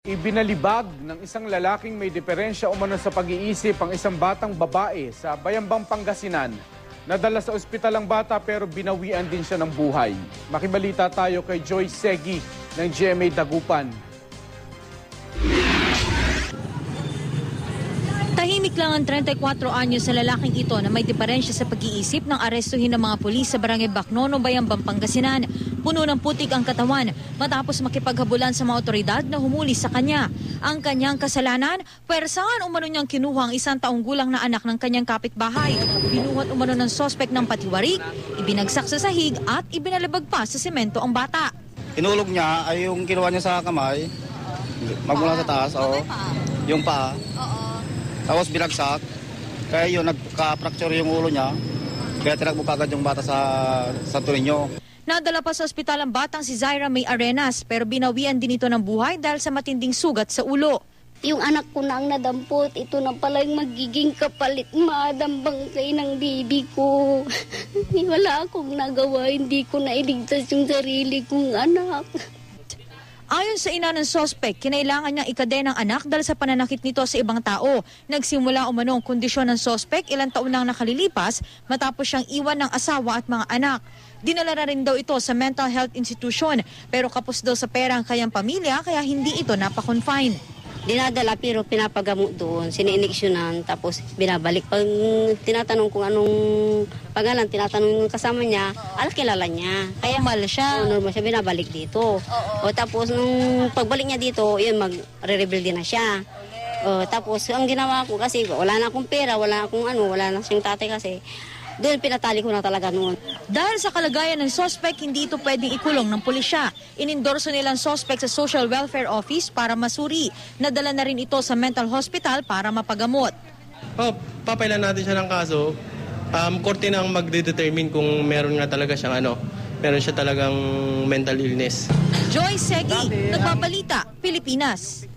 Ibinalibag ng isang lalaking may diferensya umano sa pag-iisip ang isang batang babae sa Bayambang, Pangasinan. Nadala sa ospital ang bata pero binawian din siya ng buhay. Makibalita tayo kay Joy Segi ng GMA Dagupan. Tahimik lang ang 34 anyo sa lalaking ito na may diferensya sa pag-iisip ng arestuhin ng mga pulis sa Barangay Bacnono, Bayambang, Pangasinan. Puno ng putik ang katawan matapos makipaghabulan sa mga otoridad na humuli sa kanya. Ang kanyang kasalanan, pwersahan umano niyang kinuha ang 1 taong gulang na anak ng kanyang kapitbahay. Binuhat umano ng sospek ng patiwarik, ibinagsak sa sahig at ibinalabag pa sa semento ang bata. Inulog niya ay yung kinuha niya sa kamay, magmula sa taas, yung paa. Tapos binagsak, kaya yun, nagka-fracture yung ulo niya, kaya tinagbo kagad yung bata sa Santo Niño. Nadala pa sa ospital ang batang si Zaira May Arenas, pero binawian din ito ng buhay dahil sa matinding sugat sa ulo. Yung anak ko na ang nadampot, ito na pala yung magiging kapalit madambang kay ng bibi ko. Wala akong nagawa, hindi ko nailigtas yung sarili kong anak. Ayon sa ina ng sospek, kinailangan niyang ikadena ang anak dahil sa pananakit nito sa ibang tao. Nagsimula umano ang kondisyon ng sospek ilang taon nang nakalilipas matapos siyang iwan ng asawa at mga anak. Dinala na rin daw ito sa mental health institution pero kapos daw sa pera ang kanyang pamilya kaya hindi ito napakonfine. Dinadala pero pinapagamot doon, siniiniksyonan, tapos binabalik. Pag tinatanong kung anong pangalan, tinatanong yung kasama niya, kilala niya. Kaya Normal siya. Normal siya, binabalik dito. O tapos nung pagbalik niya dito, yun, magre-rebuild din na siya. O tapos ang ginawa ko kasi wala na akong pera, wala na siyang tatay kasi. Doon pinatali ko na talaga noon. Dahil sa kalagayan ng sospek, hindi ito pwedeng ikulong ng pulisya. Inendorso nilang sospek sa Social Welfare Office para masuri. Nadala na rin ito sa mental hospital para mapagamot. Papailan natin siya ng kaso. Korte na ang magde-determine kung meron nga talaga siyang meron siya talagang mental illness. Joy Segi, Nagbabalita, Pilipinas.